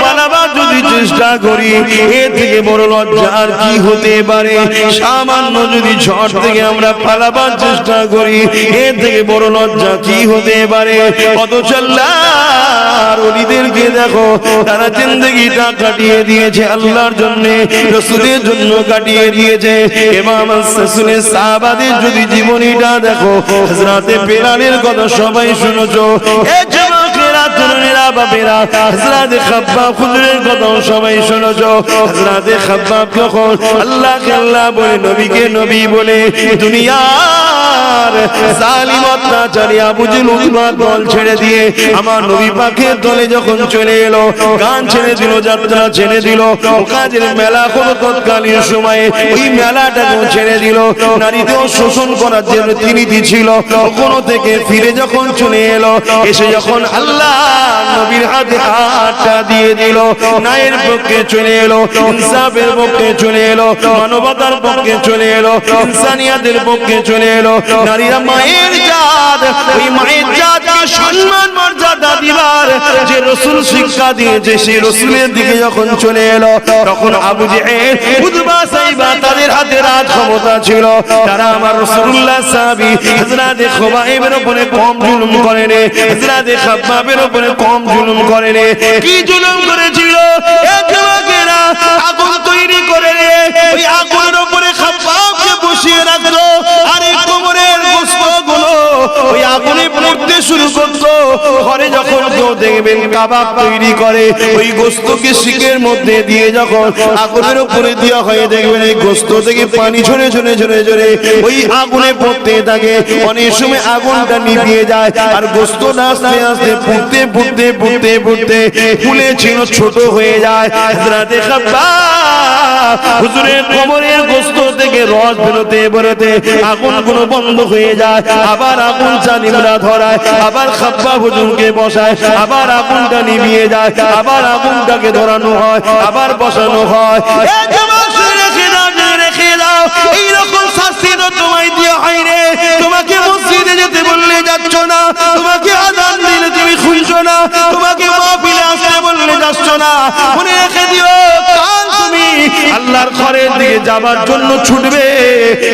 পালাবার যদি চেষ্টা করি, এর থেকে বড় লজ্জা আর কি হতে পারে? সামান্য যদি ঝড় থেকে আমরা পালাবার চেষ্টা করি, এর থেকে বড় লজ্জা কি হতে পারে? অথচ আল্লাহর ওলিদেরকে দেখো, তারা জিন্দেগিটা কাটিয়ে দিয়েছে আল্লাহর জন্য, রাসূলের জন্য কাটিয়ে দিয়েছে। ইমাম রাসূলের সাহাবাদের যদি জীবনীটা দেখো, হযরতে বেলালের কথা সবাই শুনেছো। এই যুবকেরা, তরুণেরা, বাবেরা, হযরতে খাব্বাব হুজুরের কথা সবাই শুনেছো। হযরতে খাব্বাব যখন আল্লাহকে আল্লাহ বলে, নবীকে নবী বলে, দুনিয়ার জালিম অত্যাচারী আবু জেহেল উতবা দল ছেড়ে দিয়ে আমার নবী পাকের দলে যখন চলে এলো, গান ছেড়ে দিল, যাত্রা ছেড়ে দিল, কাজের মেলা কোনো তৎকালীন সময়ে ওই মেলাটাকেও ছেড়ে দিল, নারীদেরও শোষণ করার যে রীতিনীতি ছিল ওখানে থেকে ফিরে যখন চলে এলো, এসে যখন আল্লাহ নবীর হাতে হাতটা দিয়ে দিল, ন্যায়ের পক্ষে চলে এলো, ইনসাফের পক্ষে চলে এলো, মানবতার পক্ষে চলে এলো, ইনসানিয়াতের পক্ষে চলে এলো। নারীরা মায়ের জাত, ওই মায়ের জাতকে সম্মান মর্যাদা দিবার যে রাসূল শিক্ষা দিয়েছে, সেই রাসূলের দিকে যখন চলে এলো, তখন আবু জেহেল, উতবা, সাইবা তাদের হাতে রাজ ক্ষমতা ছিল। তারা আমার রাসূলুল্লাহ সাহাবী হযরতে খুবাইবের উপরে কম জুলুম করেনি, হযরতে খাব্বাবের উপরে কম জুলুম করেনি। কি জুলুম করেছিল? এই যুবকেরা আগুন তৈরি করে ওই আগুনের উপরে খাব্বাবকে বসিয়ে রাখলো, আর এই কোমরের গোশতগুলো ওই আগুনে পুড়তে শুরু করতো। ঘরে যখন কেউ দেখবেন কাবাব তৈরি করে, ওই গোশতকে শিকের মধ্যে দিয়ে যখন আগুনের উপরে দেওয়া হয়, দেখবেন এই গোশত থেকে পানি ঝরে ঝরে ঝরে ঝরে ওই আগুনে পড়তে থাকে। অনেক সময় আগুনটা নিভিয়ে যায়, আর গোশতটা আস্তে আস্তে পুড়তে পুড়তে পুড়তে পুড়তে ফুলে ছিল ছোট হয়ে যায়। হযরতে খাব্বাব হুজুরের কোমরের গোশত থেকে রস বেরোতে বেরোতে আগুনগুলো বন্ধ হয়ে যায়, আবার আগুন জালিমরা ধরায়, আবার খাব্বাব হুজুরকে বসায়, আবার আগুনটা নিভিয়ে যায়, আবার আগুনটাকে ধরানো হয়, আবার বসানো হয়। রেখে দাও, এইরকম শাস্তি তো তোমায় দেওয়া হয় রে। তোমাকে মসজিদে যেতে বললে যাচ্ছ না, তোমাকে আযান দিলে তুমি শুনছো না, তোমাকে মাহফিলে আসতে বললে যাচ্ছ না। মনে রেখে দিও, কাল তুমি আল্লাহর ঘরের দিকে যাবার জন্য ছুটবে,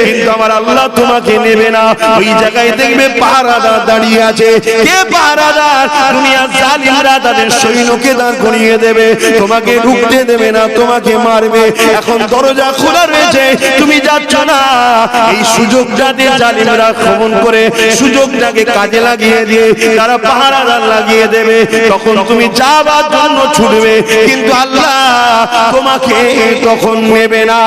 কিন্তু আমার আল্লাহ তোমাকে নেবে না। ওই জায়গায় দেখবে পাহারাদার দাঁড়িয়ে আছে। কে পাহারাদার? দুনিয়ার জালিমরা তাদের সৈন্যকে দাঁড় করিয়ে দেবে, তোমাকে ঢুকতে দেবে না, তোমাকে মারবে। এখন দরজা খোলা রয়েছে, তুমি যাচ্ছ না। এই সুযোগটাতে জালিমরা আক্রমণ করে সুযোগটাকে কাজে লাগিয়ে দিয়ে তারা পাহারাদার লাগিয়ে দেবে, তখন তুমি যাবার জন্য ছুটবে, কিন্তু আল্লাহ তোমাকে তখন নেবে না।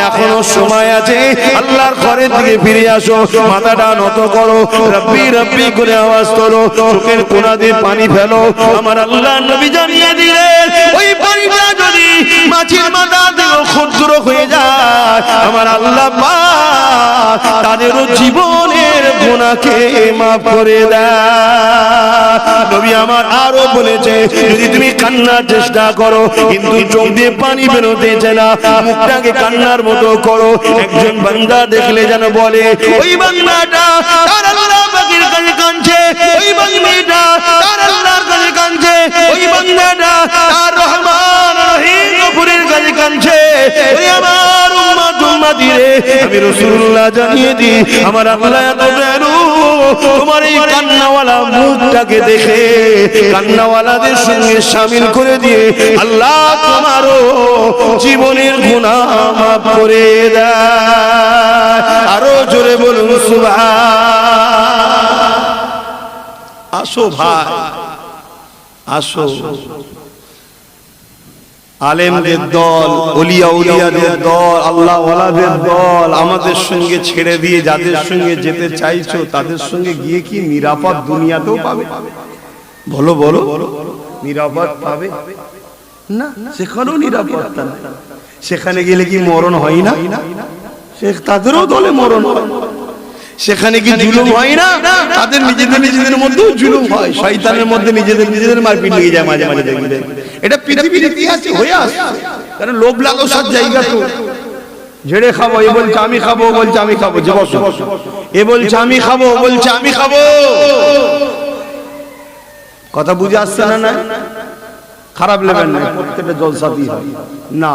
এখনো সময় আছে, আল্লাহর ঘরের দিকে ফিরে আসো, মাথাটা নত করো, রব্বি রব্বি করে আওয়াজ করো, চোখের কোণা দিয়ে পানি ফেলো। আমার আল্লাহ নবী জানিয়ে দিলেন, ওই পানিটা যদি মাছির মাথা থেকে ক্ষুদ্র হয়ে যায়, আমার আল্লাহ পাক তাদেরও জীবনের গুনাহকে মাফ করে দেয়। নবী আমার আরো বলেছে, যদি তুমি কান্নার চেষ্টা করো কিন্তু চোখ দিয়ে পানি বেরোতেছে না, মুখটাকে কান্নার মতো করো। একজন বান্দা দেখলে যেন বলে, ওই বান্দাটা তার আল্লাহ পাকের কাছে কাঁদছে, ওই বান্দাটা তার আল্লাহর কাছে কাঁদছে, ওই বান্দাটা তার রহমান রহিম গফুরের কাছে কাঁদছে। ওই আমার উম্মত উম্মতি রে, আমি রাসূলুল্লাহ জানিয়ে দিই, আমার আল্লাহ এত দয়ালু, তোমার এই কান্নাওয়ালা মুখটাকে দেখে কান্নাওয়ালাদের সঙ্গে শামিল করে দিয়ে আল্লাহ তোমারও জীবনের গুনাহ মাফ করে দেয়। আরো জোরে বলুন সুবহান। আসো ভাই, আসো। আলেমদের দল, ওলিয়া উলিয়াদের দল, আল্লাহ ওয়ালাদের দল আমাদের সঙ্গে ছেড়ে দিয়ে যাদের সঙ্গে যেতে চাইছো, তাদের সঙ্গে গিয়ে কি নিরাপদ দুনিয়াতেও পাবে? বলো বলো, নিরাপদ পাবে না? সেখানেও নিরাপত্তা নাই। সেখানে গেলে কি মরণ হয় না? তাদেরও দলে মরণ হয়। সেখানে কি জুলুম হয় না? তাদের নিজেদের মধ্যেও জুলুম হয়। শয়তানের মধ্যে নিজেদের মারপিট নিয়ে যায় মাঝে মাঝে, দেখবেন এটা পৃথিবীর ইতিহাসে হয়ে আসছে। কারণ লোভ লালসার জায়গা তো। ঝেড়ে খাবো, এ বলছে আমি খাবো, বলছে আমি খাবো, যে বসো, এ বলছে আমি খাবো, বলছে আমি খাবো। কথা বুঝে আসছে না? না খারাপ নেবেন না, প্রত্যেকটা জলসাতেই হয় না।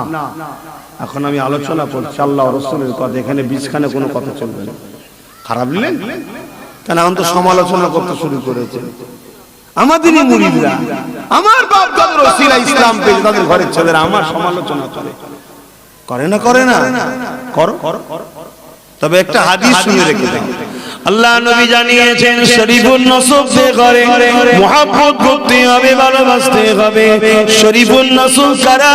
এখন আমি আলোচনা করছি আল্লাহ রাসূলের কথা, এখানে বিছখানে কোনো কথা চলবে না। খারাপ নিলেন কেন? এখন তো সমালোচনা করতে শুরু করেছে আমাদেরই মুরিদরা, আমার বাপ দাদার ওসিলা ইসলাম পেয়ে তাদের ঘরের ছেলেরা আমার সমালোচনা করে না করে না? করো। তবে একটা হাদিস শুনে রেখে দাও, আল্লাহ নবী জানিয়েছেন শরীফুন নসব সে করে মুহাব্বত করতে হবে, ভালোবাসতে হবে। শরীফুন নসব কারা?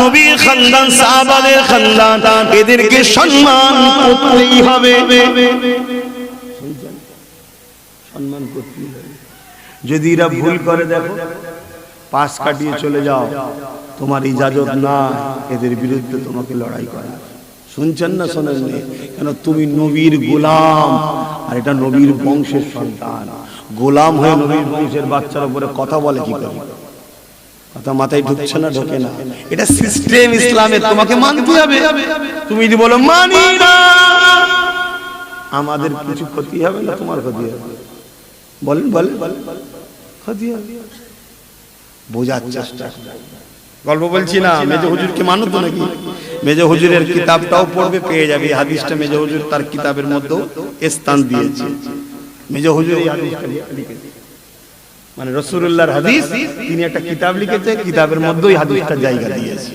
নবীর খানদান, সাহাবাদের খানদান, এদেরকে সম্মান করতেই হবে, সম্মান করতেই হবে। যদি এরা ভুল করে দেখো পাশ কাটিয়ে চলে যাও, তোমার ইজাজত না এদের বিরুদ্ধে তোমাকে লড়াই করা। শুনছেন না শোনেননি? কেন? তুমি নবীর গোলাম, আর এটা নবীর বংশের সন্তান। গোলাম হয়ে নবীর বংশের বাচ্চার উপরে কথা বলে কি করে? কথা মাথায় ঢুকছে না? ঢোকে না। এটা সিস্টেম ইসলামের, তোমাকে মানতে হবে। তুমি যদি বলো মানি না, আমাদের কিছু ক্ষতি হবে না তোমার ক্ষতি হবে? বলেন বলেন, ক্ষতি হবে। বোঝার চেষ্টা। গল্প বলছি না, মেজো হুজুরকে মানো তো নাকি? মেজো হুজুরের কিতাবটাও পড়বে, পেয়ে যাবে হাদিসটা। মেজো হুজুর তার কিতাবের মধ্যেও স্থান দিয়েছে। মেজো হুজুর এই হাদিসটা লিখেছে, মানে রাসূলুল্লাহর হাদিস, তিনি একটা কিতাব লিখেছে, কিতাবের মধ্যেই হাদিসটা জায়গা দিয়েছে।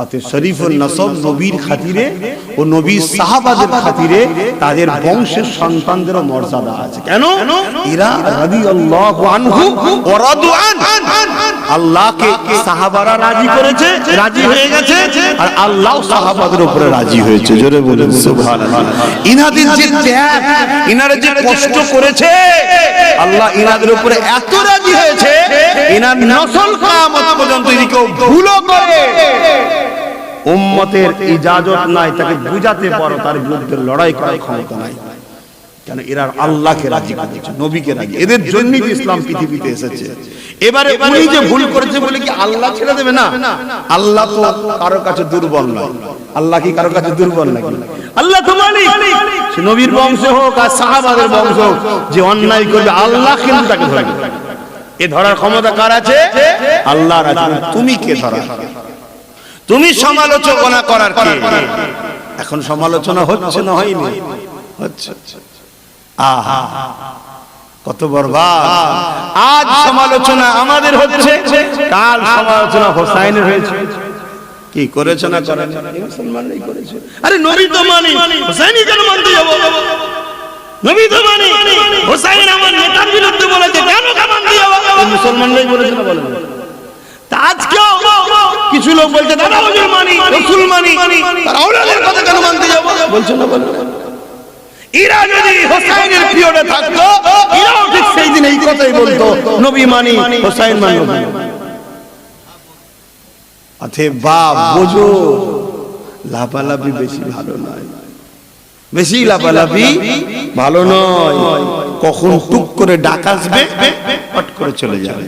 অতএব শরীফুন নসব নবীর খাতিরে ও নবীর সাহাবাদের খাতিরে তাদের বংশের সন্তানদেরও মর্যাদা আছে। কেন? এরা রাদিয়াল্লাহু আনহু ওয়া রাদু আন, আল্লাহকে সাহাবারা রাজি করেছে, রাজি হয়ে গেছে, আর আল্লাহ সাহাবাদের উপরে রাজি হয়েছে। জোরে বলেন সুবহানাল্লাহ। ইনাদের যে ত্যাগ, ইনারা যে কষ্ট করেছে, আল্লাহ ইনাদের উপরে এত রাজি হয়েছে, ইনার নসল কিয়ামত পর্যন্ত যদি কেউ ভুলও করে, উম্মতের ইজাজত নাই তাকে বুঝাতে পারো, তার বিরুদ্ধে লড়াই করার ক্ষমতা নাই। কেন? এরা আল্লাহকে রাজি করেছে, নবীকে রাজি, এদের জন্যই ইসলাম পৃথিবীতে এসেছে। এবারে উনি যে ভুল করেছে বলে কি আল্লাহ ছেড়ে দেবে? না, আল্লাহ তো কারো কাছে দুর্বল নয়। আল্লাহ কি কারো কাছে দুর্বল নাকি? আল্লাহ তো মালিক, সে নবীর বংশ হোক আর সাহাবাদের বংশ হোক, যে অন্যায় করবে আল্লাহ কিন্তু তাকে ধরবে। এ ধরার ক্ষমতা কার আছে? আল্লাহর আছে। তুমি কে ধরা? তুমি সমালোচনা করার কে? এখন সমালোচনা হচ্ছে না হয়নি? হচ্ছে। আহা কত বরবাদ! আজ সমালোচনা আমাদের হচ্ছে, কাল সমালোচনা হোসাইনের হয়েছে। কি করেছে না করেন? মুসলমানরাই করেছে। আরে নবী তো মানি, হোসাইনি কেন মানতে যাব? নবী তো মানি, হোসাইন আমার নেতার বিরুদ্ধে বলেছে, কেন মানতে যাব? মুসলমানরাই বলেছে না? বলেন। আজকেও কিছু লোক বলছে দাদা হুজুর মানি, রাসূল মানি, আর আওলাদের কথা কেন মানতে যাব? বলছেন না? বলেন। এরা যদি হোসাইনের পিরিয়ডে থাকতো, এরাও ঠিক সেই দিন এই কথাই বলতো, নবী মানি, হোসাইন মানি। অতএব বাপ বোঝো, লাফালাফি বেশি ভালো নয়, বেশি লাফালাফি ভালো নয়। কখন টুক করে ডাক আসবে, পট করে চলে যাবে।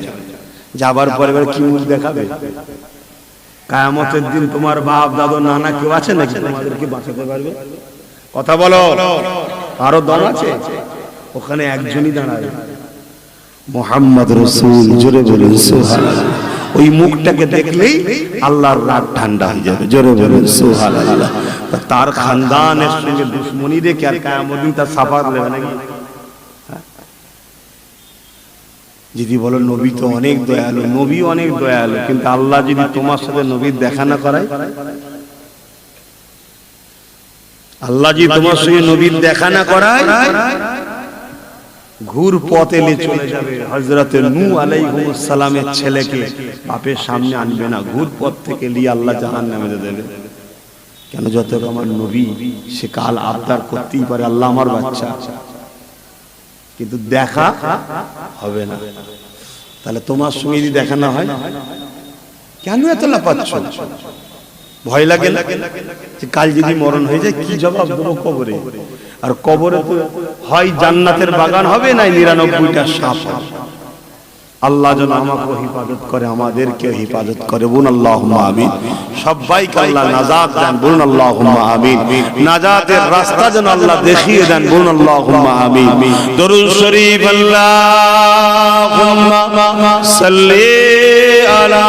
যাবার পরে এবার কি মুখ দেখাবে? কিয়ামতের দিন তোমার বাপ দাদা নানা কেউ আছে নাকি তোমাদেরকে বাঁচাতে পারবে? কথা বলো, আরো দল আছে? ওখানে একজনই দাঁড়াবে, মুহাম্মদ রাসূল। জোরে বলুন সুবহানাল্লাহ। ওই মুখটাকে দেখলেই আল্লাহর রাগ ঠান্ডা হয়ে যাবে। জোরে বলুন সুবহানাল্লাহ। তার খানদানের সঙ্গে দুশমনি রেখে আর কিয়ামত দিন তার সাফাত নেবে নাকি? যদি বলো নবী তো অনেক দয়ালু, নবী অনেক দয়ালু, কিন্তু আল্লাহ যদি তোমার সাথে নবীর দেখা না করায়, আল্লাহ যদি তোমার সঙ্গে নবীর দেখা না করায়, ঘুর পথ এলে চলে যাবে। হযরতে নূহ আলাইহিস সালামের ছেলেকে বাপের সামনে আনবে না, ঘুর পথ থেকে নিয়ে আল্লাহ জাহান্নামে দেবে। কেন? যত আমার নবী, সে কাল আবদার করতেই পারে আল্লাহ আমার বাচ্চা, কিন্তু দেখা হবে না। তাহলে তোমার সঙ্গে যদি দেখা না হয়, কেন এত লাফাচ্ছ? ভয় লাগে না যে কাল যদি মরণ হয়ে যায় কি জবাব দেবো কবরে? আর কবরে তো হয় জান্নাতের বাগান হবে, নাই 99টা সাপ। আল্লাহ যেন আমাকে হিফাজত করে, আমাদেরকে হিফাজত করে। বলুন আল্লাহুম্মা আমিন। সবাইকে আল্লাহ নাজাত দেন। বলুন আল্লাহুম্মা আমিন। নাজাতের রাস্তা যেন আল্লাহ দেখিয়ে দেন। বলুন আল্লাহুম্মা আমিন। দরুদ শরীফ আল্লাহুম্মা সাল্লি আলা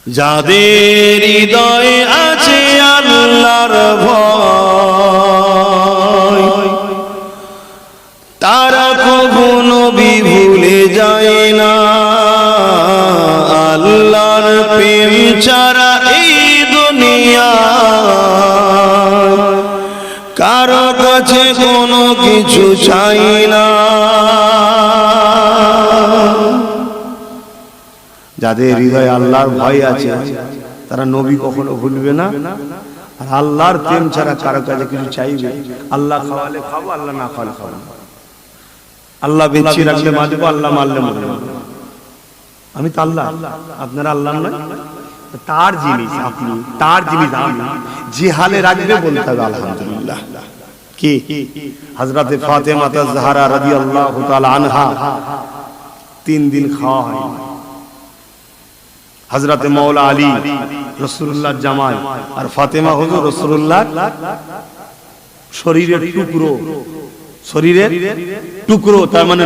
যাদের হৃদয়ে আছে আল্লাহর ভয় তারা কখনো ভুলে যায় না আল্লাহর প্রেম ছাড়া এই দুনিয়া কারো কাছে কোনো কিছু চাই না। যাদের হৃদয়ে আল্লাহর ভয় আছে তারা নবী কখনো ভুলবে না, আর আল্লাহর প্রেম ছাড়া কারো কাছে কিছু চাইবে। আল্লাহ খাওয়ালে খাবো, আল্লাহ না খাওয়ালে খাবো না। আল্লাহ বেঁচে রাখলে মারবো, আল্লাহ মারলে মারবো। আমি তো আল্লাহ, আপনারা আল্লাহ নয়। তার জিনিস আপনি, তার জিনিস আমি, যে হালে রাখবে বলতে হবে আলহামদুলিল্লাহ। কি হযরতে ফাতেমা তাজহারা রাদিয়াল্লাহু তাআলা আনহা 3 দিন খাওয়া হয়। হযরতে মাওলা আলী রাসূলুল্লাহ জামাই, আর ফাতেমা হুজুর রাসূলুল্লাহ শরীরের টুকরো, শরীরের টুকরো। তার মানে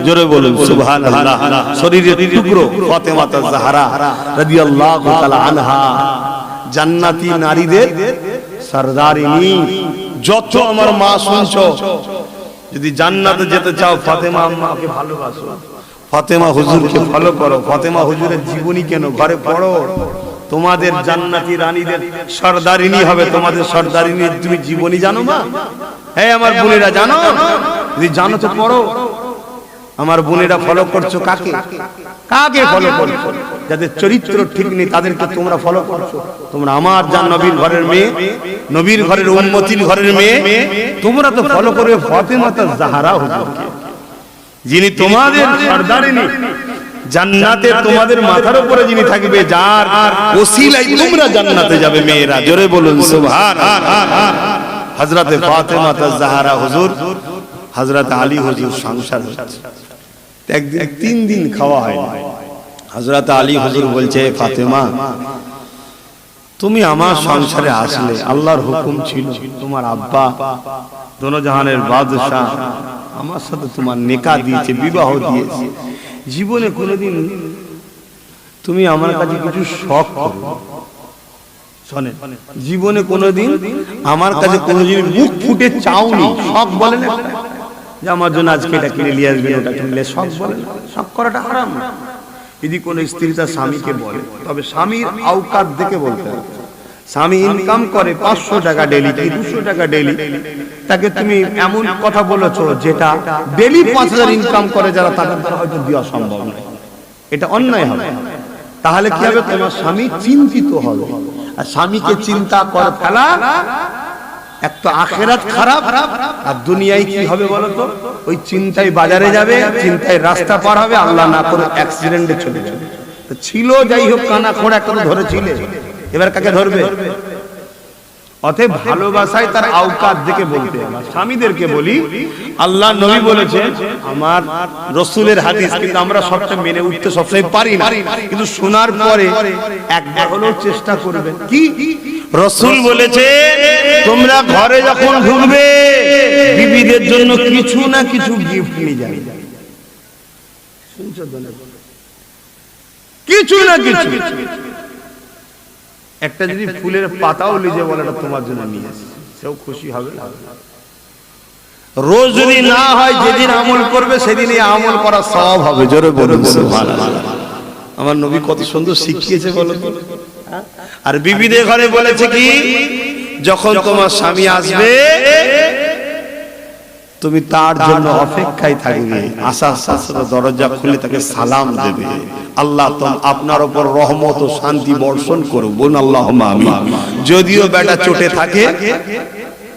জোরে বলুন সুবহানাল্লাহ। শরীরের টুকরো ফাতেমা তাজহারা রাদিয়াল্লাহু তাআলা আনহা জান্নাতি নারীদের সরদারিনী। যত আমার মা শুনছো, যদি জান্নাতে যেতে চাও ফাতেমা আম্মাকে ভালোবাসো, ফাতেমা হুজুরকে ফলো করো। ফাতেমা হুজুরের জীবনী কেন ঘরে পড়ো, তোমাদের জান্নাতি রানীদের সরদারিনী হবে। তোমাদের সরদারিনী তুমি জীবনী জানো মা? হ্যাঁ আমার বোনেরা জানো? যদি জানো তো পড়ো। আমার বোনেরা ফলো করছো কাকে? কাকে ফলো করছো? যাদের চরিত্র ঠিক নেই তাদেরকে তোমরা ফলো করছো। তোমরা আমার নবীর ঘরের মেয়ে, নবীর ঘরের উম্মতির ঘরের মেয়ে, তোমরা তো ফলো করবে ফাতেমা তাজহারা হুজুরকে, যিনি তোমাদের সরদারিনী। জান্নাতে তোমাদের মাথার উপরে যিনি থাকবে, যার ওসিলায় তোমরা জান্নাতে যাবে মেয়েরা। জোরে বলুন সুবহানাল্লাহ। হযরতে ফাতেমা তাজহারা হুজুর, হযরত আলী হুজুর সংসার হচ্ছে। একদিন 3 দিন খাওয়া হয়। হযরত আলী হুজুর বলছে, ফাতেমা তুমি আমার সংসারে আসলে, আল্লাহর হুকুম ছিল, তোমার আব্বা দোনোজাহানের বাদশা আমার সাথে তোমার নিকাহ দিয়েছে, বিবাহ দিয়েছে। জীবনে কোনোদিন তুমি আমার কাছে কিছু শখ করো, শোনেন, জীবনে কোনোদিন আমার কাছে কোনোদিন মুখ ফুটে চাওনি। শখ বলে না যে আমার জন্য আজকে এটা কিনে নিয়ে আসবেন, ওটা কিনলে, শখ বলে না। শখ করাটা হারাম। যদি কোনো স্ত্রী তার স্বামীকে বলে, তবে স্বামীর আওকাত দেখে বলতে হবে। স্বামী ইনকাম করে 500 টাকা ডেলি কি 200 টাকা ডেলি, তাকে তুমি এমন কথা বলেছো যেটা ডেলি 5000 ইনকাম করে যারা, তাদের দ্বারা হয়তো দেওয়া সম্ভব নয়। এটা অন্যায় হবে। তাহলে কি হবে? তোমার স্বামী চিন্তিত হবে। আর স্বামীকে চিন্তা করে ফেলা, এক তো আখিরাত খারাপ, আর দুনিয়ায় কি হবে বলো তো? ওই চিন্তায় বাজারে যাবে, চিন্তায় রাস্তা পার হবে, আল্লাহ না করে অ্যাক্সিডেন্টে চলে যাবে। তো ছিল যাই হোক, কানা খোড়া একটা ধরেছিলে, এবার কাকে ধরবে? অতএব ভালোবাসায় তার আওকাত দেখে বলতে হবে। স্বামীদেরকে বলি, আল্লাহ নবী বলেছে, আমার রাসূলের হাদিস, কিন্তু আমরা সবটা মেনে উঠতে সবসময় পারি না, কিন্তু শোনার পরে একবার হলেও চেষ্টা করবেন। কি রাসূল বলেছে, তোমরা ঘরে যখন ঢুকবে বিবিদের জন্য কিছু না কিছু গিফট নিয়ে যাবে। শুনছো তো? কিছু না কিছু। একটা যদি ফুলের পাতাও লিজে বলে এটা তোমার জন্য নিয়ে আসে, সেও খুশি হবে। রোজ যদি না হয়, যেদিন আমল করবে সেদিন এই আমল করা সওয়াব হবে। জোরে বলুন সুবহানাল্লাহ। আমার নবী কত সুন্দর শিখিয়েছে বলো তো। আর বিবিদের ঘরে বলেছে কি, যখন তোমার স্বামী আসবে তুমি তার জন্য অপেক্ষায় থাকবে, আসার সাথে দরজা খুলে তাকে সালাম দেবে, আল্লাহ আপনার উপর রহমত ও শান্তি বর্ষণ করুন, বলুন আল্লাহুম্মা আমিন। যদিও বেটা চোটে থাকে,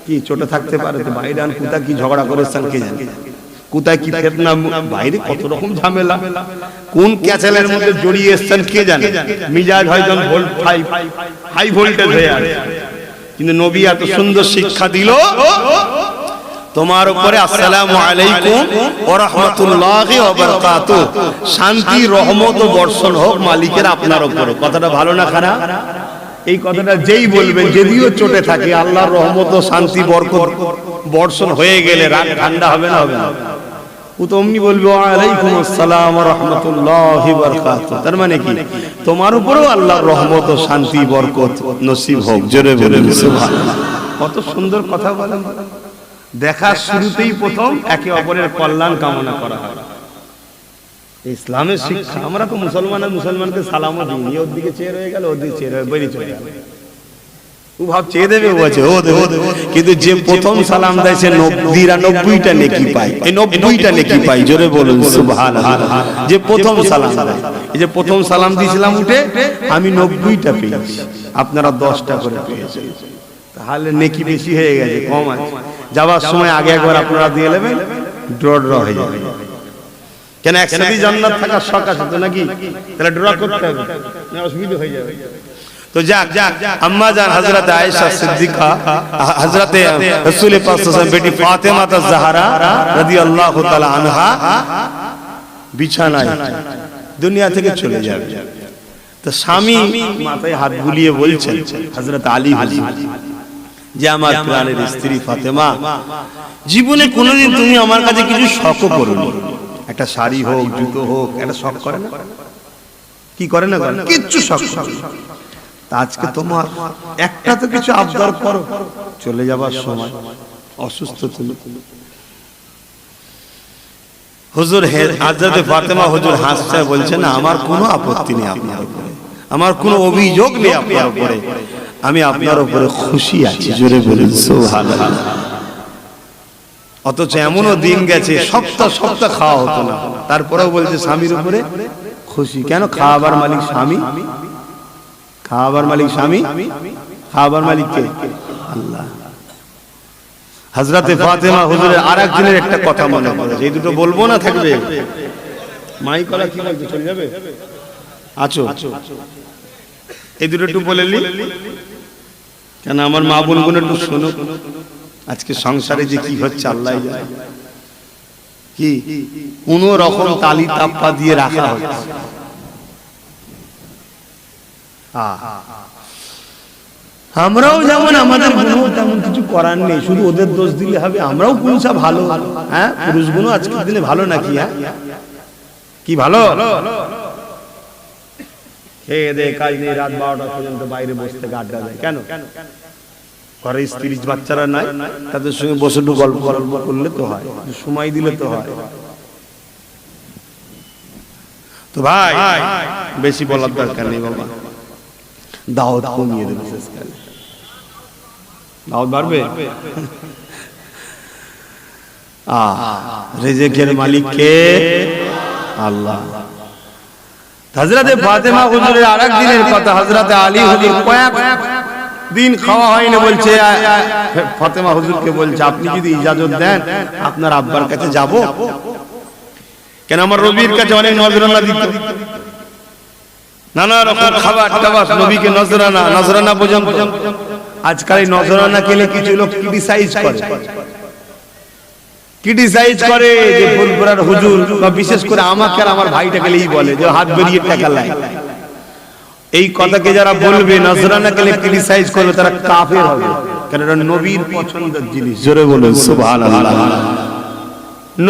কি চোটে থাকতে পারে, তো বাইরে আন কোথা কি ঝগড়া করেছেন কে জানে, কোথায় কি ফিতনা, বাইরে কত রকম ঝামেলা, কোন ক্যাচেলের মধ্যে জড়িয়ে এসেছেন কে জানে। মিজাজ হয়তো হাই ভোল্টেজ হয়ে আছে, কিন্তু নবী এত সুন্দর শিক্ষা দিল, তোমার উপরে আসসালামু আলাইকুম ওয়া রাহমাতুল্লাহি ওয়া বারাকাতুহু, শান্তি রহমত ও বর্ষণ হোক মালিকের আপনার উপরে। কথাটা ভালো না খারাপ? এই কথাটা যেই বলবেন, যদিও চটে থাকে, আল্লাহর রহমত ও শান্তি বরকত বর্ষণ হয়ে গেলে রাগ ঠান্ডা হবে না? হবে না? ও তো অমনি বলবে ওয়া আলাইকুম আসসালাম ওয়া রাহমাতুল্লাহি ওয়া বারাকাতুহু। তার মানে কি তোমার উপরেও আল্লাহর রহমত ও শান্তি বরকত নসিব হোক। জোরে বলেন সুবহানাল্লাহ। কত সুন্দর কথা বলেন। দেখার শুরুতেই প্রথম একে অপরের কল্যাণ কামনা করা হয়। ইসলামের শিক্ষা। আমরা তো মুসলমানকে সালামও দিই, ওর দিকে চেয়ে রয়ে গেল, ওর দিকে চেয়ে রয়ে বেরিয়ে চলে গেল। ও ভাব চেয়ে দেবে, ও আছে ও দেবে, কিন্তু যে প্রথম সালাম দেয় সে 99টা নেকি পায়। এই 90টা নেকি পায়। জোরে বলুন সুবহানাল্লাহ। যে প্রথম সালাম দেয়, এই যে প্রথম সালাম দিয়েছিলাম উঠে, আমি 90টা পেয়েছি, আপনারা 10টা করে পেয়েছেন, তাহলে নেকি বেশি হয়ে গেছে, কম আছে। যাওয়ার সময় আগে একবার আপনারা দিয়ে নেবেন, ড্র হয়ে যাবে। কেন একসাথে জান্নাত থাকার শখ আছে তো নাকি? তাহলে ড্র করতে হবে, না অসুবিধা হয়ে যাবে। তো যাক, আম্মা জান হযরত আয়েশা সিদ্দিকা, হযরত রাসূল পাক সাল্লাল্লাহু আলাইহি ওয়াসাল্লাম বেটি ফাতেমা তাজ-জাহরা রাদিয়াল্লাহু তাআলা আনহা বিছানায় দুনিয়া থেকে চলে যাবে। তো স্বামী মাথায় হাত বুলিয়ে বলছেন হযরত আলী হুজুর, যে আমার প্রাণের স্ত্রী ফাতেমা, জীবনে কোনোদিন তুমি আমার কাছে কিছু শখ করোনি, একটা শাড়ি হোক, জুতো হোক, একটা শখ করে না? কি করে না? কিচ্ছু শখ। আজকে তোমার একটা তো কিছু আবদার করো, চলে যাবার সময় অসুস্থ তুমি। হুজুর হযরত ফাতেমা হুজুর হাসছে, বলছে না আমার কোনো আপত্তি নেই আপনার উপরে, আমার কোনো অভিযোগ নেই আপনার উপরে, আমি আপনার উপরে খুশি আছি। জোরে বলুন সুবহানাল্লাহ। অথচ এমনও দিন গেছে সপ্তাহ খাওয়া হতো না, তারপরেও বলছে স্বামীর উপরে খুশি। কেন? খাওয়াবার মালিক স্বামী, খাওয়াবার মালিক স্বামী, খাওয়াবার মালিক কে? আল্লাহ। হযরত ফাতেমা হুজুরের আরেকজনের একটা কথা মনে পড়ে, এই দুটো বলবো না থাকবে মাইকলা কি বলতে চলে যাবে? আছো এই দুটো একটু বলেলি কেন? আমার মা বোনগুলো একটু শোনো, আজকে সংসারে যে কি হচ্ছে আল্লাহ জানে। কি কোন রকম তালি তাপ্পা দিয়ে রাখা হচ্ছে। আমরাও যেমন আমাদের গুণ তেমন কিছু করার নেই, শুধু ওদের দোষ দিলে হবে? আমরাও পুরুষা ভালো, হ্যাঁ পুরুষ গুণ আজকের দিনে ভালো নাকি? হ্যাঁ কি ভালো? খেয়ে দে কাজ নেই, রাত 12টা পর্যন্ত বাইরে বসে থেকে আড্ডা দেয়। কেন? ঘরে স্ত্রী বাচ্চারা নাই, তাদের সঙ্গে বসে একটু গল্প করলে তো হয়, সময় দিলে তো হয়। তো ভাই বেশি বলার দরকার নেই বাবা, দাওয়াত কমিয়ে দেবে শেষকালে। দাওয়াত বাড়বে। রিজিকের মালিক কে? আল্লাহ। হযরত ফাতেমা হুজুরের আরেক দিনের কথা, হযরত আলী হুজুর কয়েক দিন খাওয়া হয়নি, বলছে ফাতেমা হুজুরকে বলছে আপনি যদি ইজাজত দেন আপনার আব্বার কাছে যাব। কেন? আমার রবির কাছে অনেক নজরানা দিত, নানা রকম খাবার টাবার, নবীকে নজরানা পর্যন্ত। আজকাল এই নজরানা খেলে কিছু লোক ক্রিটিসাইজ করে যে ফুলপুরার হুজুর, বা বিশেষ করে আমাকে আর আমার ভাইটাকে বলে যে হাত বেরিয়ে টাকা লাই। এই কথাকে যারা বলবে নজরানা খেলে ক্রিটিসাইজ করবে, তারা কাফের হবে। কারণ এটা নবীর পছন্দের জিনিস। জোরে বলুন সুবহানাল্লাহ।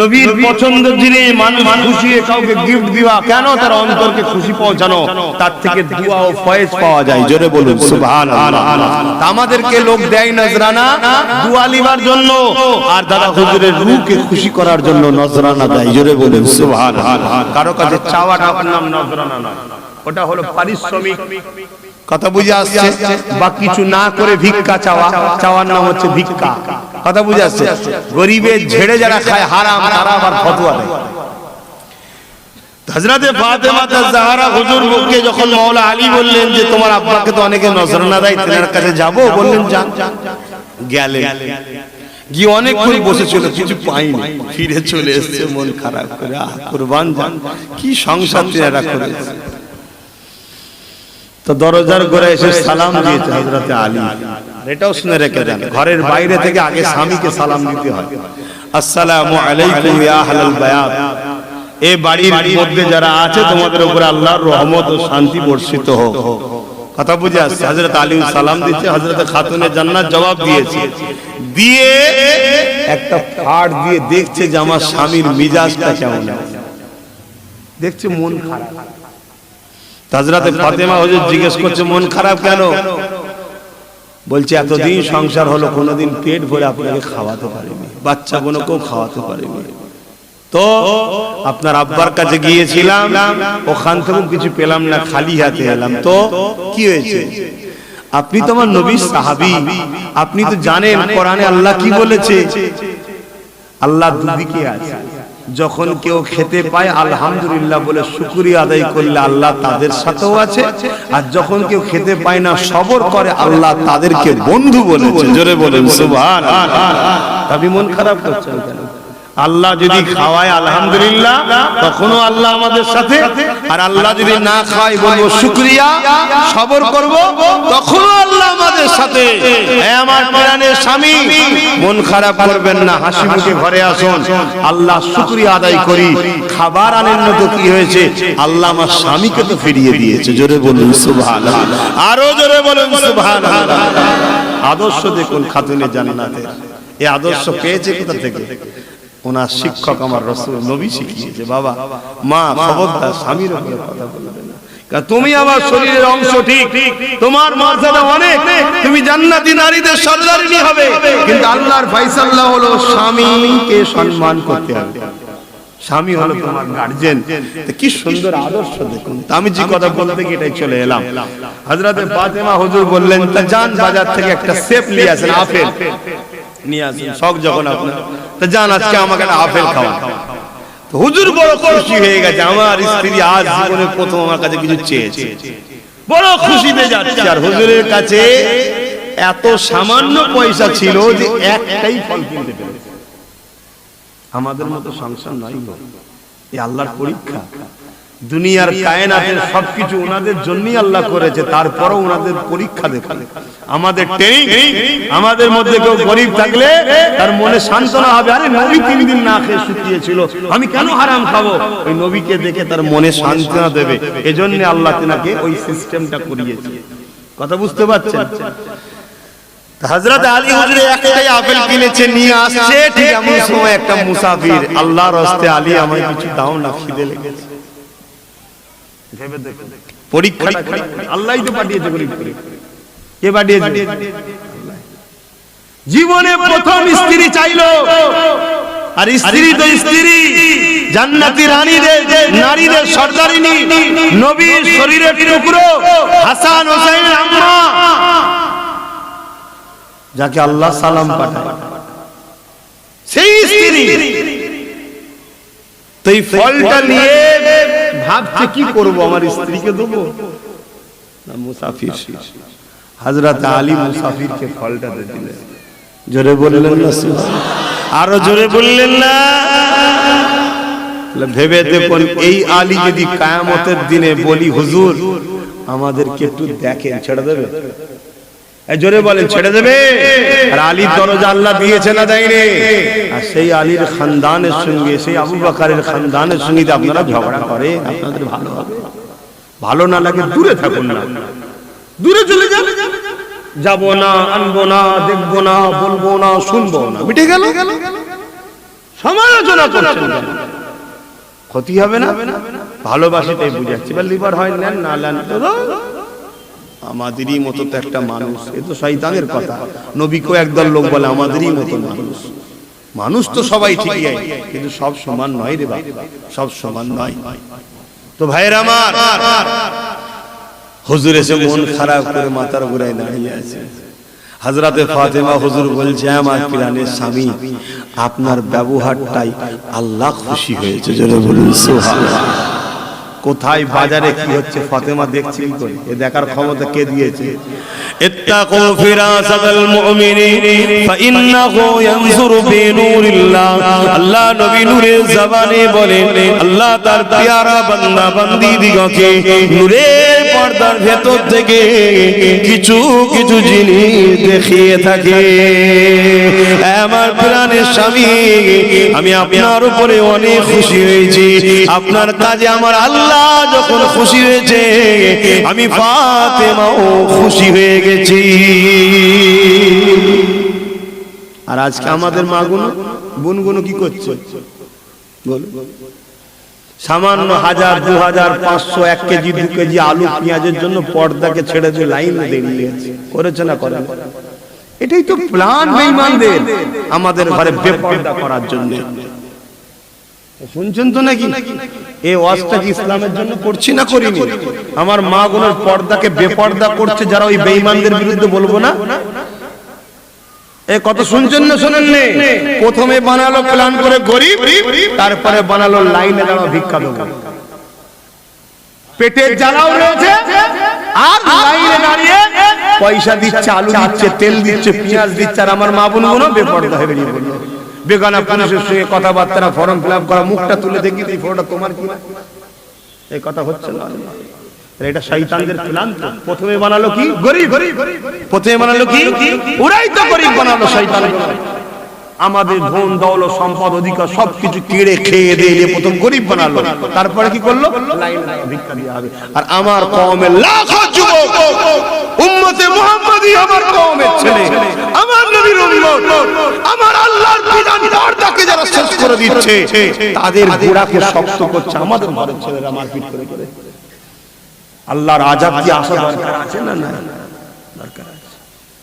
নবীর পছন্দের জিনিস, মানুষ খুশি কাউকে গিফট দিবা, কেন? তার অন্তরকে খুশি পৌঁছানো, তার থেকে দুয়া ও ফয়েজ পাওয়া যায়। জোরে বলুন সুবহানাল্লাহ। আমাদেরকে লোক দেয় নজরানা দুয়া লিবার জন্য, আর দাদা হুজুরের রূহকে খুশি করার জন্য নজরানা দেয়। জোরে বলুন সুবহানাল্লাহ। কারো কাছে চাওয়াটা নাম নজরানা নয়, ওটা হলো পারিশ্রমিক। কথা বুঝে আসছে? বা কিছু না করে ভিক্ষা চাওয়ার নাম হচ্ছে ভিক্ষা। কথা বুঝে আসছে? গরিবের ঝেড়ে যারা খায় হারাম, তারা আবার ফতোয়া দেয়। হযরত ফাতেমা তাজ-জাহরা হুজুরকে যখন মাওলা আলী বললেন যে তোমার আব্বাকে তো অনেকে নজরানা দেয়, তেনার কাছে যাব, বললেন যান। গেলেন, গিয়ে অনেকক্ষণ বসেছিল, কিছু পাইনি, ফিরে চলে এসেছে মন খারাপ করে। কুরবান যান, কি সংসার তেরা করেছে। তো দরজার গোড়ায় এসে সালাম দিয়েছে হযরত আলী, আর এটাও শুনে রেখে দেন, ঘরের বাইরে থেকে আগে স্বামীকে সালাম দিতে হয়, আসসালামু আলাইকুম ইয়া আহলাল বায়াত। এই বাড়ির মধ্যে যারা আছে তোমাদের উপরে আল্লাহর রহমত ও শান্তি বর্ষিত হোক। কথা বুঝে আসছে? হযরত আলী সালাম দিচ্ছে, হযরত খাতুনে জান্নাত জবাব দিয়েছে, দিয়ে একটা ফাড় দিয়ে দেখছে যে আমার স্বামীর মিজাজটা কেমন আছে, দেখছে মন খারাপ। হযরত ফাতেমা হুজুর জিজ্ঞেস করছে মন খারাপ কেন? বলছে এতদিন সংসার হলো, কোনোদিন পেট ভরে আপনাকে খাওয়াতে পারিনি, বাচ্চা বোনকেও খাওয়াতে পারিনি, তো আপনার আব্বার কাছে গিয়েছিলাম, ওখান থেকে কিছু পেলাম না, খালি হাতে এলাম, তো কি হয়েছে? আপনি তো আমার নবীর সাহাবী, আপনি তো জানেন কোরআনে আল্লাহ কি বলেছে, আল্লাহ দুদিকে আছে, যখন কেউ খেতে পায় আলহামদুলিল্লাহ বলে শুকরিয়া আদায় করলে আল্লাহ তাদের সাথেও আছে, আর যখন কেউ খেতে পায় না সবর করে আল্লাহ তাদেরকে বন্ধু বলেছে। জোরে বলেন সুবহানাল্লাহ। আপনি মন খারাপ করছেন কেন? আল্লাহ যদি খাওয়ায় আলহামদুলিল্লাহ, তখনও আল্লাহ আমাদের সাথে, আর আল্লাহ যদি না খাওয়ায় বলবো শুকরিয়া, সবর করব, তখনও আল্লাহ আমাদের সাথে। হ্যাঁ আমার প্রাণের স্বামী, মন খারাপ করবেন না, হাসি মুখে ঘরে আসুন, আল্লাহ শুকরিয়া আদায় করি। খাবার আনেন না তো কি হয়েছে, আল্লাহ আমার স্বামীকে তো ফিরিয়ে দিয়েছে। জোরে বলুন সুবহানাল্লাহ, আরো জোরে বলুন সুবহানাল্লাহ। আদর্শ দেখুন খাতুনে জান্নাতের, এই আদর্শ পেয়েছে কোথা থেকে? ওনার শিক্ষক আমার রাসূল নবী শিখিয়েছে, বাবা মা খবরদার স্বামীর উপরে কথা বলবে না, কারণ তুমি আমার শরীরের অংশ, ঠিক তোমার মর্যাদা অনেক, তুমি জান্নাতি নারীদের সর্দারিনী হবে, কিন্তু আল্লাহর ফয়সালা হলো স্বামীকে সম্মান করতে হবে, স্বামী হলো তোমার গার্জিয়ান। কি সুন্দর আদর্শ দেখুন। আমি যে কথা বলতে গিয়ে এটাই চলে এলাম, হযরত ফাতেমা হুজুর বললেন তা যান বাজার থেকে একটা সেব নিয়ে আসেন, আপেল নিয়ে আসেন, শখ যখন আপনার, তা যান আজকে আমাকে একটা আপেল খাওয়া। তো হুজুর বড় খুশি হয়ে গেছে, আমার স্ত্রী আজ জীবনে প্রথম আমার কাছে কিছু চেয়েছে, বড় খুশিতে যাচ্ছে। আর হুজুরের কাছে এত সামান্য পয়সা ছিল যে একটাই ফল কিনতে পেরেছে। আমাদের মতো সংসার নয়, এই আল্লাহর পরীক্ষা। দুনিয়ার কায়নাতের সবকিছু ওনাদের জন্যই আল্লাহ করেছে, তারপরও ওনাদের পরীক্ষা দেখালে আমাদের ট্রেনিং। আমাদের মধ্যে কেউ গরিব থাকলে তার মনে সান্ত্বনা হবে, আরে নবী 3 দিন না খেয়ে শুকিয়েছিল, আমি কেন হারাম খাবো? ওই নবীকে দেখে তার মনে সান্ত্বনা দেবে, এজন্য আল্লাহ তিনাকে ওই সিস্টেমটা করিয়েছে। কথা বুঝতে পারছেন? হযরত আলী হুজুর একটাই আপেল কিনেছে নিয়ে আসছে, ঠিক এমন সময় একটা মুসাফির, আল্লাহর রাস্তে আলী আমায় কিছু দাও না, খিদে লেগেছে। ভেবে দেখুন পরীক্ষাটা আল্লাহই তো পাঠিয়েছে, কে পাঠিয়েছে? জীবনে প্রথম স্ত্রী চাইলো, আর স্ত্রী তো স্ত্রী, জান্নাতি রানীদের, নারীদের সর্দারিনী, নবীর শরীরের টুকরো, হাসান হোসেনের আম্মা, যাকে আল্লাহ সালাম পাঠায়, সেই স্ত্রী। তো এই ফলটা নিয়ে ভাবছে কি করব, আমার স্ত্রীকে দেবো না মুসাফির? হযরত আলী মুসাফিরকে ফলটা দিয়ে দিলেন। জোরে বললেন না? আরো জোরে বললেন না? ভেবে দেখুন, এই আলী যদি কিয়ামতের দিনে বলি হুজুর আমাদেরকে একটু দেখেন, ছেড়ে দেবে? জোরে বলেন, ছেড়ে দেবে? আর আলীর দরজা আল্লাহ দিয়েছে না দেয়নি? আর সেই আলীর খানদানের সঙ্গে, সেই আবু বকরের খানদানের সঙ্গে আপনারা ঝগড়া করে, আপনাদের ভালো হবে? ভালো না লাগে দূরে থাকুন না, দূরে চলে যান। যাবো না, আনবো না, দেখবো না, বলবো না, শুনবো না, মিটে গেল। সমালোচনা করছেন, ক্ষতি হবে না? ভালোবাসাটাই বুঝাচ্ছি। বা লিভার হয় নেন, না নেন আমাদেরই মতো তো একটা মানুষ, এ তো শয়তানের কথা। নবীকেও একদল লোক বলে আমাদেরই মতো মানুষ। মানুষ তো সবাই ঠিকই, কিন্তু সব সমান নয় রে বাবা, সব সমান নয়। তো ভাইরা আমার, হুজুর এসে মন খারাপ করে মাথার ঘুরায় দাঁড়িয়ে আছে। হযরতে ফাতেমা হুজুর বলছে, আমার প্রাণের স্বামী, আপনার ব্যবহারটাই আল্লাহ খুশি হয়েছে। জোরে বলুন সুবহানাল্লাহ। কোথায় বাজারে কি হচ্ছে ফাতেমা দেখছি করে, এ দেখার ক্ষমতা কে দিয়েছে? ইত্তাকু ফিরাসাতাল মুমিনিন ফাইন্নাহু ইয়ানজুরু বিনূরিল্লাহ। আল্লাহ নবী নূরের জবানে বলেন, আল্লাহ তার পেয়ারা বান্দা বান্দি দিগকে নূরের পর্দার ভেতর থেকে কিছু কিছু জিনিস দেখিয়ে থাকে। আমার প্রাণের স্বামী, আমি আপনার উপরে অনেক খুশি হয়েছি। আপনার কাজে আমার আল্লাহ যখন খুশি হয়েছে, আমি ফাতেমাও খুশি হয়ে গেছি। আর আজকে আমাদের মাগুনো বোনগুলো কি করছে বলো? সামান্য 1000, 2000, 500, 1 কেজি 2 কেজি আলু পেঁয়াজের জন্য পর্দাকে ছেড়ে দিয়ে লাইন দাঁড়িয়ে আছে। করেছে না করে? এটাই তো প্ল্যান বেঈমানদের, আমাদের ঘরে বেপরদা করার জন্য। শুনছেন তো নাকি? এই ওয়াজটা কি ইসলামের জন্য করছি না করিনি? আমার মা বোনের পর্দাকে বেপরদা করছে যারা, ওই বেঈমানদের বিরুদ্ধে বলবো না? এ কত শুনছেন না শোনেন? প্রথমে বানালো প্ল্যান করে গরিব, তারপরে বানালো লাইনে দাঁড়া ভিক্ষা দেবো। পেটের জ্বালাও রয়েছে, আর লাইনে দাঁড়িয়ে পয়সা দিচ্ছে, আলু দিচ্ছে, তেল দিচ্ছে, পেঁয়াজ দিচ্ছে। আর আমার মা বোনগুলো বেপরদা হয়ে বেরিয়ে পড়লো। বেগানা পুলিশের সঙ্গে কথাবার্তা, ফর্ম ফিল আপ করা, মুখটা তুলে দেখি এই ফটোটা তোমার কি? এই কথা হচ্ছে না। এটা শয়তানদের প্ল্যান। তো প্রথমে বানালো কি গরিব, প্রথমে বানালো কি ওরাই তো গরিব বানালো শয়তান। আমাদের ধন দৌলত সম্পদ অধিকার সবকিছু কেড়ে খেয়ে দিয়ে প্রথম গরিব বানালো, তারপরে কি করলো? লাইনে ভিক্ষা দেওয়া হবে। আর আমার কওমের লাখো যুবক উম্মতে মুহাম্মাদি, আমার কওমের ছেলে, আমার নবীর উম্মত, আমার আল্লাহর বিধান পর্দাকে যারা শেষ করে দিচ্ছে, তাদের গোড়াকে শক্ত করছে আমাদের ঘরের ছেলেরা মারপিট করে করে। আল্লাহর আযাব কি আসা দরকার আছে না? না, দরকার আছে,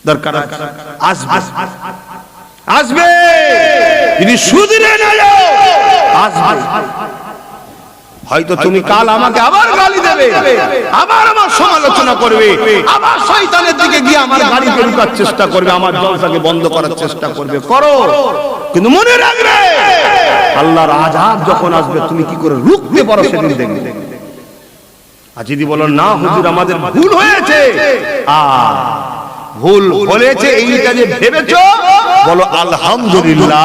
দরকার আসবে, আসবে। যদি সুদিনে না যাও আসবে। হয়তো তুমি কাল আমাকে আবার গালি দেবে, আবার আমার সমালোচনা করবে, আবার শয়তানের দিকে গিয়ে আমার গাড়িতে ঢোকার চেষ্টা করবে, আমার জলসাকে বন্ধ করার চেষ্টা করবে। করো, কিন্তু মনে রাখবে আল্লাহর আযাব যখন আসবে তুমি কি করে রুখতে পারো সেদিন দেখবে। আর যদি বলো না হুজুর আমাদের ভুল হয়েছে, ভুল হয়েছে এইটা যে ভেবেছো, বলো আলহামদুলিল্লাহ।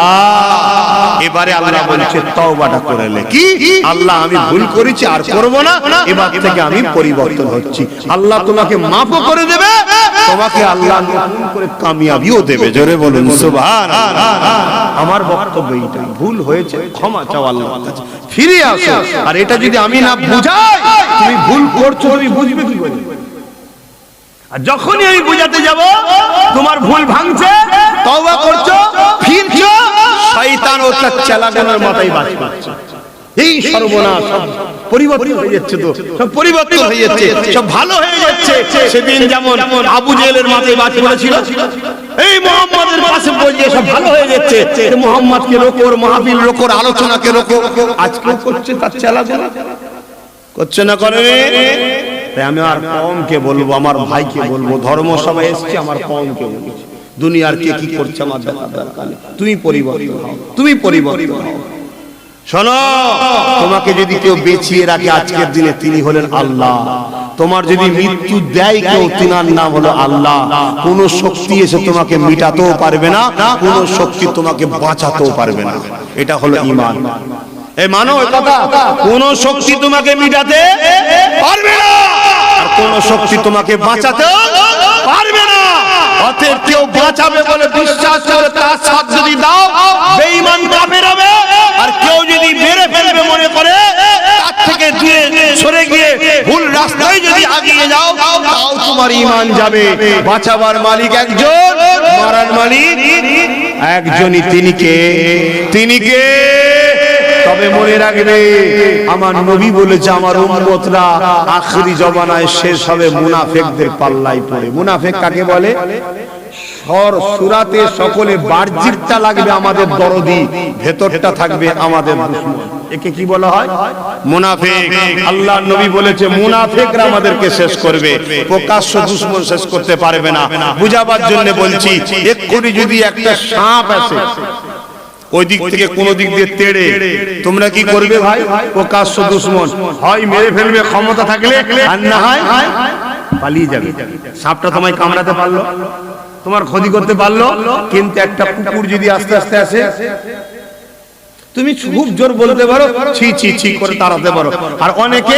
এবারে আল্লাহ বলছে তওবাটা করে নে। কি আল্লাহ আমি ভুল করেছি, আর করব না, এবার থেকে আমি পরিবর্তন হচ্ছি। আল্লাহ তোমাকে মাফও করে দেবে, তোমাকে আল্লাহ নতুন করে কামিয়াবিও দেবে। জোরে বলুন সুবহানাল্লাহ। আমার বক্তব্য এইটা, ভুল হয়েছে ক্ষমা চাও আল্লাহর কাছে, ফিরে আসো। আর এটা যদি আমি না বুঝাই, তুমি ভুল করছো, তুমি বুঝবে কি করে? আর যখনই আমি বুঝাতে যাব তোমার ভুল ভাঙছে, তওবা করছো, ফিরছো, শয়তান ও তার চালাগানোর মাথায় বাজ পাচ্ছে। এই সর্বনাশ, সব পরিবর্তন হয়ে যাচ্ছে, তো সব পরিবর্তন হয়ে যাচ্ছে, সব ভালো হয়ে যাচ্ছে। সেদিন যেমন আবু জেহেলের মাথায় বাজ পড়েছিল, এই মুহাম্মাদের পাশে বসিয়ে সব ভালো হয়ে যাচ্ছে। মুহাম্মাদকে রোকো, মাহফিল রোকো, আলোচনাকে রোকো। আজকেও করছে তার চালাগানা, করছে না করে? আমি আর কওমকে বলবো, আমার ভাইকে বলবো, ধর্মসভায় এসেছি, আমার কওমকে বলবো, দুনিয়ার কে কি করছে আমার দরকার নেই। তুমি পরিবর্তন হও, তুমি পরিবর্তন হও। শোনো, তোমাকে যদি কেউ বেঁচিয়ে রাখে আজকের দিনে, তিনি হলেন আল্লাহ। তোমার যদি মৃত্যু দেয় কেউ, তিনার নাম হলো আল্লাহ। কোন শক্তি এসে তোমাকে মিটাতেও পারবে না, কোন শক্তি তোমাকে বাঁচাতেও পারবে না। এটা হলো ঈমান। এই মানো এই কথা, কোন শক্তি তোমাকে মিটাতে পারবে না, আর কোন শক্তি তোমাকে বাঁচাতে পারবে না। অতএব কেউ বাঁচাবে বলে বিশ্বাস করে তার সাথ যদি দাও, বেঈমান কাফের হবে। আর কেউ যদি মেরে ফেলবে মনে করে, তার থেকে দূরে সরে গিয়ে ভুল রাস্তায় যদি আগিয়ে যাও, তাও তোমার ঈমান যাবে। বাঁচাবার মালিক একজন, মারার মালিক একজনই। তিনি কে? তিনি কে? তবে মনে রাখবে, আমার নবী বলেছে আমার উম্মতরা আখিরি জমানায় শেষ হবে মুনাফিকদের পাল্লায় পড়ে। মুনাফিক কাকে বলে? সূরাতে সকলে বাহ্যিকটা লাগবে আমাদের দরদি, ভেতরটা থাকবে আমাদের দুশমন। একে কি বলা হয়? মুনাফিক। আল্লাহর নবী বলেছে মুনাফিকরা আমাদেরকে শেষ করবে, প্রকাশ্য দুশমন শেষ করতে পারবে না। বুঝাবার জন্য বলছি, এক্ষুনি যদি একটা সাপ আসে ওই দিক থেকে কোন দিক দিয়ে তেড়ে, তোমরা কি করবে ভাই? প্রকাশ্য দুশমন, হয় মেরে ফেলবে ক্ষমতা থাকলে, আর না হয় পালিয়ে যাবে। সাপটা তোমায় কামড়াতে পারলো, তোমার ক্ষতি করতে পারলো, কিন্তু একটা কুকুর যদি আস্তে আস্তে আসে, তুমি খুব জোর বলতে পারো, ছি ছি ছি করে তাড়াতে পারো। আর অনেকে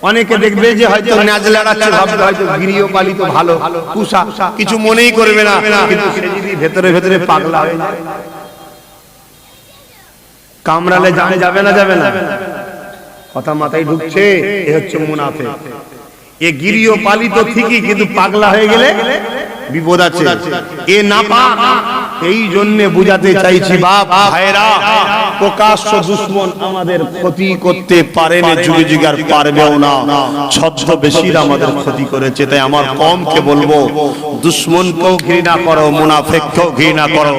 অনেকে দেখবে যে হয়তো নাজলাড়াচ্ছে, ভাববে হয়তো গৃহপালিত ভালো পুষা, কিছু মনেই করবে না, কিন্তু সে যদি ভেতরে ভেতরে পাগলা হয়ে যায়, কামড়ালে জানে যাবে না, যাবে না, কথা মাথায় ঢুকছে? এ হচ্ছে মুনাফিক। এ গৃহপালিত ঠিকই, কিন্তু পাগলা হয়ে গেলে বিপদ আছে। এ নাপাক। এই জন্য বুঝাতে চাইছি বাপ ভাইরা, প্রকাশ্য দুশমন আমাদের ক্ষতি করতে পারে না, যুগে যুগে আর পারবেও না। ছদ্মবেশীরা আমাদের ক্ষতি করেছে। তাই আমার কমকে বলবো, দুশমনকেও ঘৃণা করো, মুনাফিককেও ঘৃণা করো,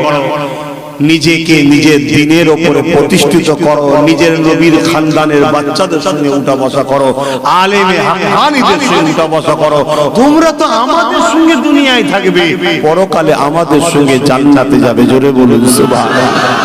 নিজেকে নিজের দিনের উপরে প্রতিষ্ঠিত করো, নিজের নবীর খানদানের বাচ্চাদের সঙ্গে উঠা বসা করো, আলেমে হাক্কানীদের সঙ্গে উঠা বসা করো। তোমরা তো আমাদের সঙ্গে দুনিয়ায় থাকবে, পরকালে আমাদের সঙ্গে জান্নাতে যাবে। জোরে বলুন সুবহানাল্লাহ।